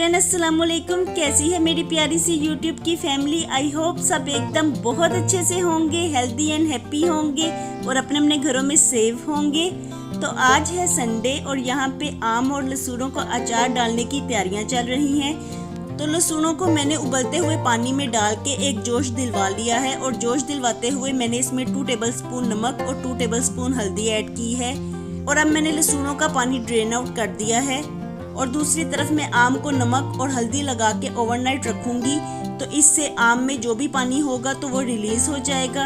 Everyone, अस्सलाम वालेकुम। कैसी है मेरी प्यारी सी यूट्यूब की फैमिली। आई होप सब एकदम बहुत अच्छे से होंगे, हेल्दी एंड हैप्पी होंगे और अपने अपने घरों में सेफ होंगे। तो आज है संडे और यहाँ पे आम और लहसुनों को अचार डालने की तैयारियाँ चल रही हैं। तो लहसुनों को मैंने उबलते हुए पानी में डाल के एक जोश दिलवा लिया है और जोश दिलवाते हुए मैंने इसमें 2 टेबलस्पून नमक और 2 टेबलस्पून हल्दी ऐड की है। और अब मैंने लहसुनों का पानी ड्रेन आउट कर दिया है और दूसरी तरफ मैं आम को नमक और हल्दी लगा के ओवरनाइट रखूंगी। तो इससे आम में जो भी पानी होगा तो वो रिलीज हो जाएगा,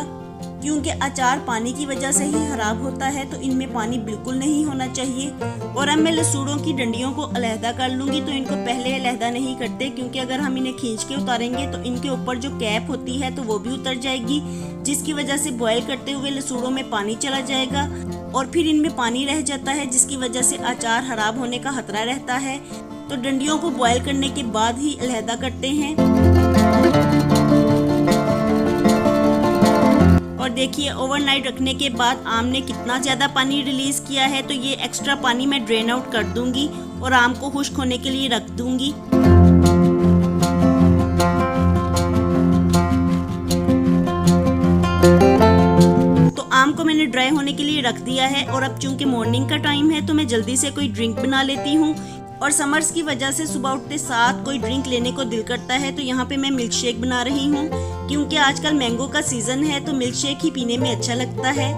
क्योंकि अचार पानी की वजह से ही खराब होता है, तो इनमें पानी बिल्कुल नहीं होना चाहिए। और अब मैं लहसुनों की डंडियों को अलहदा कर लूँगी। तो इनको पहले अलहदा नहीं करते, क्योंकि अगर हम इन्हें खींच के उतारेंगे तो इनके ऊपर जो कैप होती है तो वो भी उतर जाएगी, जिसकी वजह से बॉयल करते हुए लहसुनों में पानी चला जाएगा और फिर इनमें पानी रह जाता है, जिसकी वजह से अचार खराब होने का खतरा रहता है। तो डंडियों को बॉयल करने के बाद ही अलहदा करते हैं। और देखिए, ओवरनाइट रखने के बाद आम ने कितना ज़्यादा पानी रिलीज किया है। तो ये एक्स्ट्रा पानी मैं ड्रेन आउट कर दूंगी और आम को खुश्क होने के लिए रख दूंगी। तो आम को मैंने ड्राई होने के लिए रख दिया है और अब चूंकि मॉर्निंग का टाइम है तो मैं जल्दी से कोई ड्रिंक बना लेती हूँ। और समर्स की वजह से सुबह उठते साथ कोई ड्रिंक लेने को दिल करता है। तो यहाँ पे मैं मिल्क शेक बना रही हूँ, क्योंकि आजकल मैंगो का सीजन है तो मिल्क शेक ही पीने में अच्छा लगता है।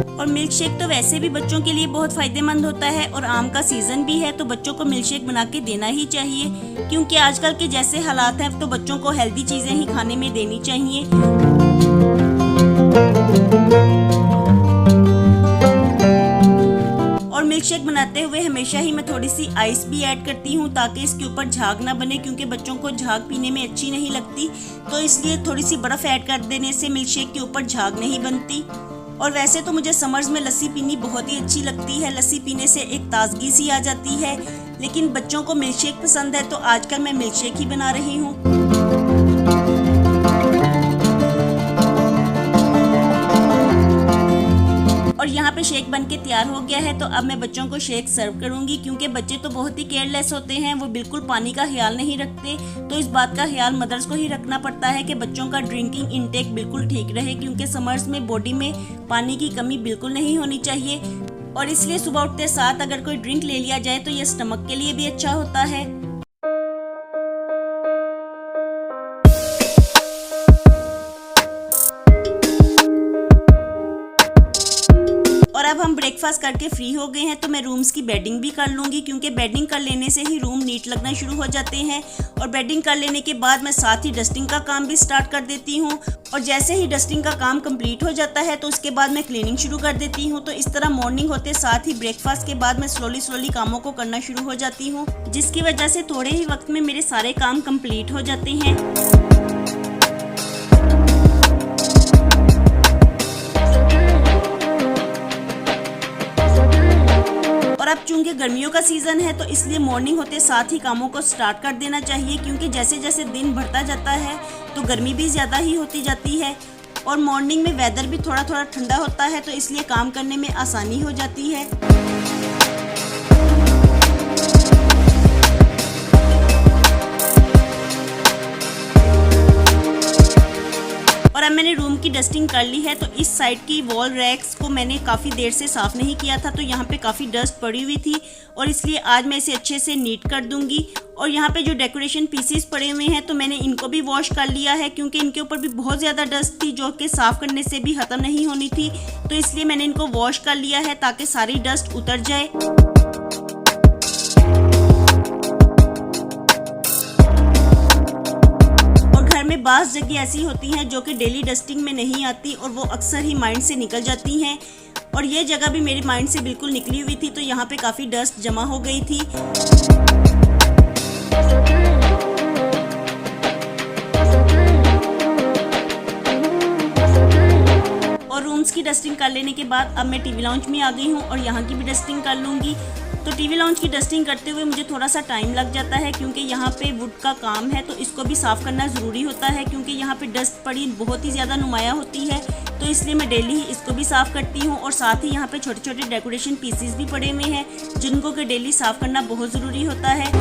और मिल्क शेक तो वैसे भी बच्चों के लिए बहुत फायदेमंद होता है और आम का सीजन भी है, तो बच्चों को मिल्क शेक बना के देना ही चाहिए, क्योंकि आजकल के जैसे हालात हैं तो बच्चों को हेल्दी चीजें ही खाने में देनी चाहिए। और मिल्क शेक बनाते हुए हमेशा ही मैं थोड़ी सी आइस भी ऐड करती हूँ, ताकि इसके ऊपर झाग ना बने, क्योंकि बच्चों को झाग पीने में अच्छी नहीं लगती। तो इसलिए थोड़ी सी बर्फ ऐड कर देने से मिल्क शेक के ऊपर झाग नहीं बनती। और वैसे तो मुझे समर्स में लस्सी पीनी बहुत ही अच्छी लगती है। लस्सी पीने से एक ताजगी सी आ जाती है, लेकिन बच्चों को मिल्क शेक पसंद है तो आजकल मैं मिल्क शेक ही बना रही हूँ। और यहाँ पे शेक बन के तैयार हो गया है। तो अब मैं बच्चों को शेक सर्व करूंगी, क्योंकि बच्चे तो बहुत ही केयरलेस होते हैं, वो बिल्कुल पानी का ख्याल नहीं रखते। तो इस बात का ख्याल मदर्स को ही रखना पड़ता है कि बच्चों का ड्रिंकिंग इनटेक बिल्कुल ठीक रहे, क्योंकि समर्स में बॉडी में पानी की कमी बिल्कुल नहीं होनी चाहिए। और इसलिए सुबह उठते साथ अगर कोई ड्रिंक ले लिया जाए तो ये स्टमक के लिए भी अच्छा होता है। और अब हम ब्रेकफास्ट करके फ्री हो गए हैं, तो मैं रूम्स की बेडिंग भी कर लूँगी, क्योंकि बेडिंग कर लेने से ही रूम नीट लगना शुरू हो जाते हैं। और बेडिंग कर लेने के बाद मैं साथ ही डस्टिंग का काम भी स्टार्ट कर देती हूँ। और जैसे ही डस्टिंग का काम कंप्लीट हो जाता है तो उसके बाद मैं क्लीनिंग शुरू कर देती हूँ। तो इस तरह मॉर्निंग होते साथ ही ब्रेकफास्ट के बाद मैं स्लोली कामों को करना शुरू हो जाती हूँ, जिसकी वजह से थोड़े ही वक्त में मेरे सारे काम कंप्लीट हो जाते हैं। और अब चूंकि गर्मियों का सीजन है तो इसलिए मॉर्निंग होते साथ ही कामों को स्टार्ट कर देना चाहिए, क्योंकि जैसे जैसे दिन बढ़ता जाता है तो गर्मी भी ज़्यादा ही होती जाती है। और मॉर्निंग में वेदर भी थोड़ा थोड़ा ठंडा होता है, तो इसलिए काम करने में आसानी हो जाती है। और अब मैंने रूम की डस्टिंग कर ली है। तो इस साइड की वॉल रैक्स को मैंने काफ़ी देर से साफ़ नहीं किया था, तो यहाँ पे काफ़ी डस्ट पड़ी हुई थी और इसलिए आज मैं इसे अच्छे से नीट कर दूंगी। और यहाँ पे जो डेकोरेशन पीसेस पड़े हुए हैं तो मैंने इनको भी वॉश कर लिया है, क्योंकि इनके ऊपर भी बहुत ज़्यादा डस्ट थी जो कि साफ़ करने से भी ख़त्म नहीं होनी थी। तो इसलिए मैंने इनको वॉश कर लिया है ताकि सारी डस्ट उतर जाए। बास जगह ऐसी होती हैं जो कि डेली डस्टिंग में नहीं आती और वो अक्सर ही माइंड से निकल जाती हैं। और ये जगह भी मेरे माइंड से बिल्कुल निकली हुई थी, तो यहाँ पे काफ़ी डस्ट जमा हो गई थी। और रूम्स की डस्टिंग कर लेने के बाद अब मैं टीवी लाउंज में आ गई हूँ और यहाँ की भी डस्टिंग कर लूँगी। तो टीवी लाउंज की डस्टिंग करते हुए मुझे थोड़ा सा टाइम लग जाता है क्योंकि यहाँ पे वुड का काम है, तो इसको भी साफ़ करना ज़रूरी होता है क्योंकि यहाँ पे डस्ट पड़ी बहुत ही ज़्यादा नुमाया होती है। तो इसलिए मैं डेली ही इसको भी साफ़ करती हूँ और साथ ही यहाँ पे छोटे छोटे डेकोरेशन पीसीस भी पड़े हुए हैं जिनको कि डेली साफ़ करना बहुत ज़रूरी होता है।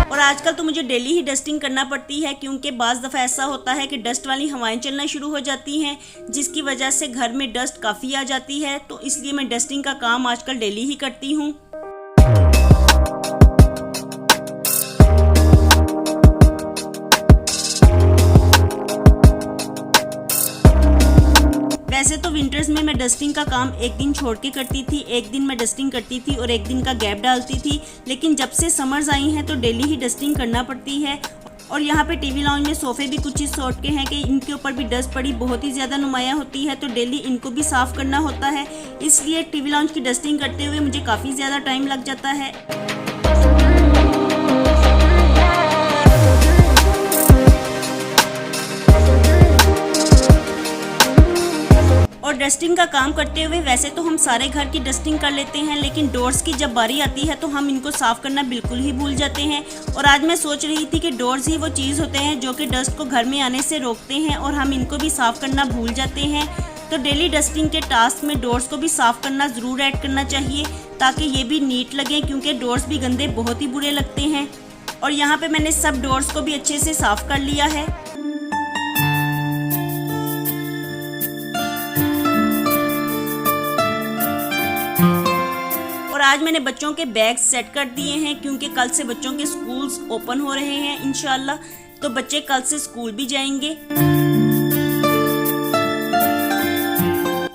और आजकल तो मुझे डेली ही डस्टिंग करना पड़ती है क्योंकि बाज़ दफ़ा ऐसा होता है कि डस्ट वाली हवाएं चलना शुरू हो जाती हैं जिसकी वजह से घर में डस्ट काफ़ी आ जाती है। तो इसलिए मैं डस्टिंग का काम आजकल डेली ही करती हूँ। वैसे तो विंटर्स में मैं डस्टिंग का काम एक दिन छोड़ के करती थी, एक दिन मैं डस्टिंग करती थी और एक दिन का गैप डालती थी, लेकिन जब से समर्स आई हैं तो डेली ही डस्टिंग करना पड़ती है। और यहाँ पे टीवी लाउंज में सोफ़े भी कुछ इस सॉर्ट के हैं कि इनके ऊपर भी डस्ट पड़ी बहुत ही ज़्यादा नुमाया होती है, तो डेली इनको भी साफ़ करना होता है। इसलिए टीवी लाउंज की डस्टिंग करते हुए मुझे काफ़ी ज़्यादा टाइम लग जाता है। और डस्टिंग का काम करते हुए वैसे तो हम सारे घर की डस्टिंग कर लेते हैं, लेकिन डोर्स की जब बारी आती है तो हम इनको साफ़ करना बिल्कुल ही भूल जाते हैं। और आज मैं सोच रही थी कि डोर्स ही वो चीज़ होते हैं जो कि डस्ट को घर में आने से रोकते हैं और हम इनको भी साफ़ करना भूल जाते हैं। तो डेली डस्टिंग के टास्क में डोर्स को भी साफ़ करना ज़रूर ऐड करना चाहिए ताकि ये भी नीट लगे, क्योंकि डोर्स भी गंदे बहुत ही बुरे लगते हैं। और यहाँ पर मैंने सब डोर्स को भी अच्छे से साफ़ कर लिया है। आज मैंने बच्चों के बैग सेट कर दिए हैं क्योंकि कल से बच्चों के स्कूल्स ओपन हो रहे हैं इंशाल्लाह, तो बच्चे कल से स्कूल भी जाएंगे।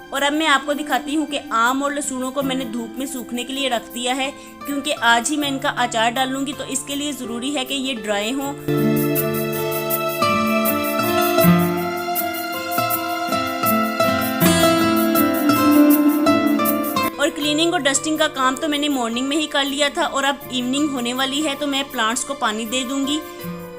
और अब मैं आपको दिखाती हूँ कि आम और लहसुनों को मैंने धूप में सूखने के लिए रख दिया है क्योंकि आज ही मैं इनका अचार डालूंगी, तो इसके लिए ज़रूरी है कि ये ड्राई हों। और क्लीनिंग और डस्टिंग का काम तो मैंने मॉर्निंग में ही कर लिया था और अब इवनिंग होने वाली है तो मैं प्लांट्स को पानी दे दूंगी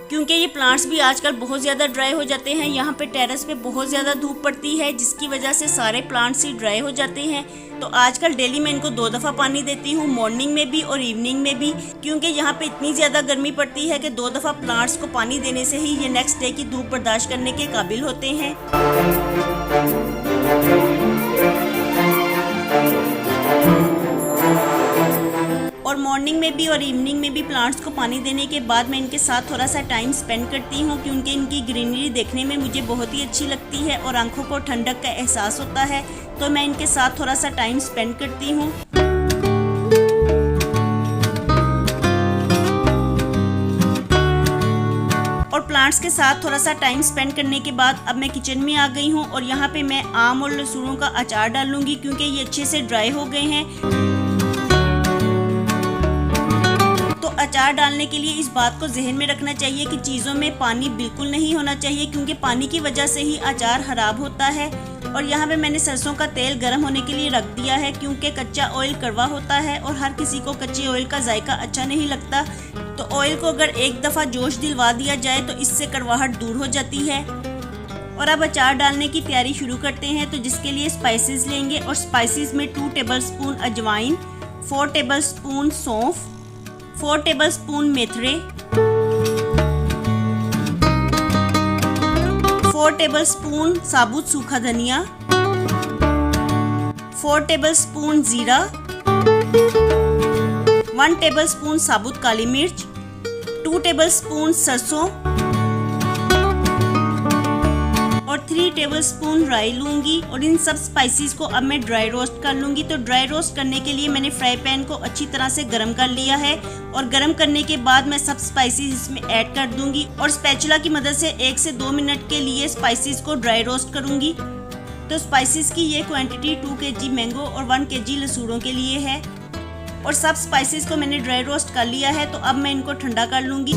क्योंकि ये प्लांट्स भी आजकल बहुत ज़्यादा ड्राई हो जाते हैं। यहाँ पे टेरेस पे बहुत ज़्यादा धूप पड़ती है जिसकी वजह से सारे प्लांट्स ही ड्राई हो जाते हैं। तो आजकल डेली मैं इनको 2 दफ़ा पानी देती हूँ, मॉर्निंग में भी और इवनिंग में भी, क्योंकि यहाँ पे इतनी ज़्यादा गर्मी पड़ती है कि 2 दफ़ा प्लांट्स को पानी देने से ही ये नेक्स्ट डे की धूप बर्दाश्त करने के काबिल होते हैं। और मॉर्निंग में भी और इवनिंग में भी प्लांट्स को पानी देने के बाद मैं इनके साथ थोड़ा सा टाइम स्पेंड करती हूँ क्योंकि इनकी ग्रीनरी देखने में मुझे बहुत ही अच्छी लगती है और आंखों को ठंडक का एहसास होता है, तो मैं इनके साथ थोड़ा सा टाइम स्पेंड करती हूँ। और प्लांट्स के साथ थोड़ा सा टाइम स्पेंड करने के बाद अब मैं किचन में आ गई हूँ और यहाँ पे मैं आम और लहसुनों का अचार डालूंगी क्योंकि ये अच्छे से ड्राई हो गए हैं। अचार डालने के लिए इस बात को जहन में रखना चाहिए कि चीज़ों में पानी बिल्कुल नहीं होना चाहिए क्योंकि पानी की वजह से ही अचार खराब होता है। और यहाँ पे मैंने सरसों का तेल गर्म होने के लिए रख दिया है क्योंकि कच्चा ऑयल कड़वा होता है और हर किसी को कच्चे ऑयल का जायका अच्छा नहीं लगता। तो ऑयल को अगर एक दफ़ा जोश दिलवा दिया जाए तो इससे कड़वाहट दूर हो जाती है। और अब अचार डालने की तैयारी शुरू करते हैं, तो जिसके लिए स्पाइसेस लेंगे और स्पाइसेस में 2 टेबलस्पून अजवाइन, 4 टेबलस्पून सौंफ, 4 टेबलस्पून मेथरे, 4 टेबलस्पून साबुत सूखा धनिया, 4 टेबलस्पून जीरा, 1 टेबलस्पून साबुत काली मिर्च, 2 टेबलस्पून सरसों और 3 टेबलस्पून राई लूँगी। और इन सब स्पाइसेस को अब मैं ड्राई रोस्ट कर लूँगी। तो ड्राई रोस्ट करने के लिए मैंने फ्राई पैन को अच्छी तरह से गर्म कर लिया है और गर्म करने के बाद मैं सब स्पाइसेस इसमें ऐड कर दूँगी और स्पैचुला की मदद से 1 से 2 मिनट के लिए स्पाइसेस को ड्राई रोस्ट करूँगी। तो स्पाइसेस की ये क्वांटिटी 2 kg मैंगो और 1 kg लहसुनों के लिए है। और सब स्पाइसेस को मैंने ड्राई रोस्ट कर लिया है, तो अब मैं इनको ठंडा कर लूँगी।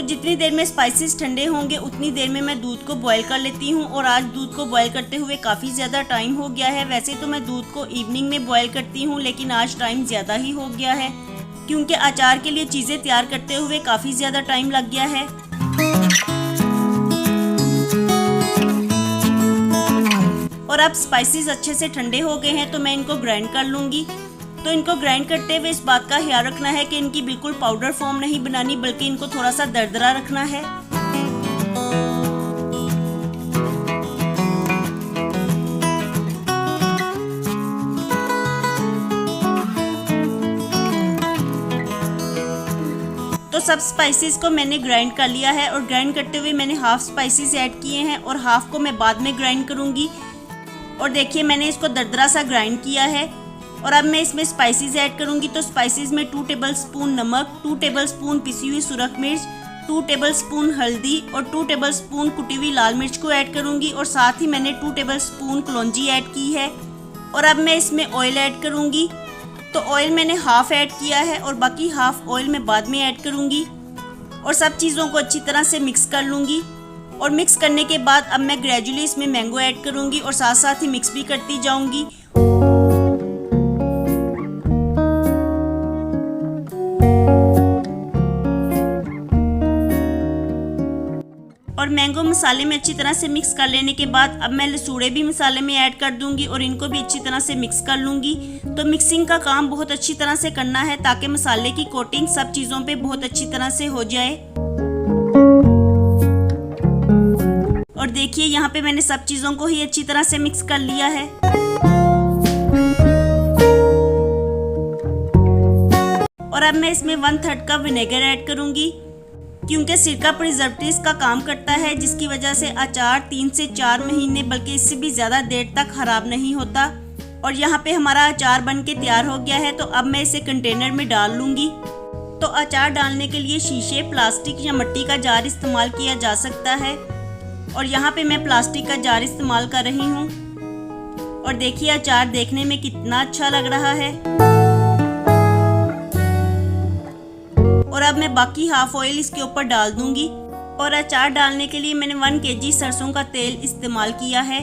जितनी देर में स्पाइसेस ठंडे होंगे उतनी देर में मैं दूध को बॉईल कर लेती हूँ। और आज दूध को बॉईल करते हुए काफ़ी ज़्यादा टाइम हो गया है। वैसे तो मैं दूध को इवनिंग में बॉईल करती हूँ, लेकिन आज टाइम ज़्यादा ही हो गया है। क्योंकि अचार के लिए चीज़ें तैयार करते हुए काफ़ी ज़्यादा टाइम लग गया है। और अब स्पाइसेस अच्छे से ठंडे हो गए हैं तो मैं इनको ग्राइंड कर लूँगी। तो इनको ग्राइंड करते हुए इस बात का ख्याल रखना है कि इनकी बिल्कुल पाउडर फॉर्म नहीं बनानी, बल्कि इनको थोड़ा सा दरदरा रखना है। तो सब स्पाइसेस को मैंने ग्राइंड कर लिया है और ग्राइंड करते हुए मैंने हाफ स्पाइसेस ऐड किए हैं और हाफ को मैं बाद में ग्राइंड करूँगी। और देखिए मैंने इसको दरदरा सा ग्राइंड किया है। और अब मैं इसमें स्पाइसेस ऐड करूंगी। तो स्पाइसेस में 2 टेबलस्पून नमक, 2 टेबलस्पून पिसी हुई सुरख मिर्च, 2 टेबलस्पून हल्दी और 2 टेबलस्पून कुटी हुई लाल मिर्च को ऐड करूंगी। और साथ ही मैंने 2 टेबलस्पून कलौंजी ऐड की है। और अब मैं इसमें ऑयल ऐड करूंगी। तो ऑयल मैंने हाफ ऐड किया है और बाकी हाफ ऑयल मैं बाद में ऐड करूंगी। और सब चीज़ों को अच्छी तरह से मिक्स कर लूँगी। और मिक्स करने के बाद अब मैं ग्रेजुअली इसमें मैंगो ऐड करूंगी और साथ साथ ही मिक्स भी करती जाऊंगी। और मैंगो मसाले में अच्छी तरह से मिक्स कर लेने के बाद अब मैं लसूड़े भी मसाले में ऐड कर दूंगी और इनको भी अच्छी तरह से मिक्स कर लूंगी। तो मिक्सिंग का काम बहुत अच्छी तरह से करना है ताकि मसाले की कोटिंग सब चीज़ों पे बहुत अच्छी तरह से हो जाए। और देखिए यहाँ पे मैंने सब चीज़ों को ही अच्छी तरह से मिक्स कर लिया है। और अब मैं इसमें 1/3 कप विनेगर ऐड करूंगी, क्योंकि सिरका प्रिजर्वेटिव्स का काम करता है, जिसकी वजह से अचार 3 से 4 महीने बल्कि इससे भी ज़्यादा देर तक खराब नहीं होता। और यहाँ पे हमारा अचार बन के तैयार हो गया है। तो अब मैं इसे कंटेनर में डाल लूँगी। तो अचार डालने के लिए शीशे, प्लास्टिक या मिट्टी का जार इस्तेमाल किया जा सकता है। और यहाँ पे मैं प्लास्टिक का जार इस्तेमाल कर रही हूँ। और देखिए अचार देखने में कितना अच्छा लग रहा है। और अब मैं बाकी हाफ ऑयल इसके ऊपर डाल दूंगी। और अचार डालने के लिए मैंने 1 kg सरसों का तेल इस्तेमाल किया है।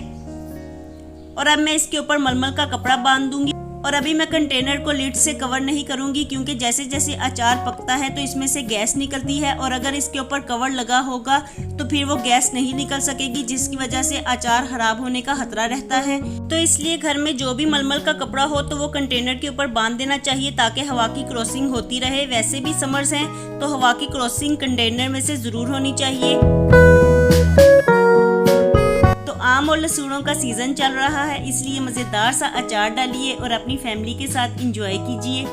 और अब मैं इसके ऊपर मलमल का कपड़ा बांध दूंगी। और अभी मैं कंटेनर को लिड से कवर नहीं करूंगी, क्योंकि जैसे जैसे अचार पकता है तो इसमें से गैस निकलती है। और अगर इसके ऊपर कवर लगा होगा तो फिर वो गैस नहीं निकल सकेगी, जिसकी वजह से अचार खराब होने का खतरा रहता है। तो इसलिए घर में जो भी मलमल का कपड़ा हो तो वो कंटेनर के ऊपर बांध देना चाहिए, ताकि हवा की क्रॉसिंग होती रहे। वैसे भी समर्स हैं तो हवा की क्रॉसिंग कंटेनर में से ज़रूर होनी चाहिए। आम और लहसुनों का सीजन चल रहा है, इसलिए मज़ेदार सा अचार डालिए और अपनी फैमिली के साथ एंजॉय कीजिए।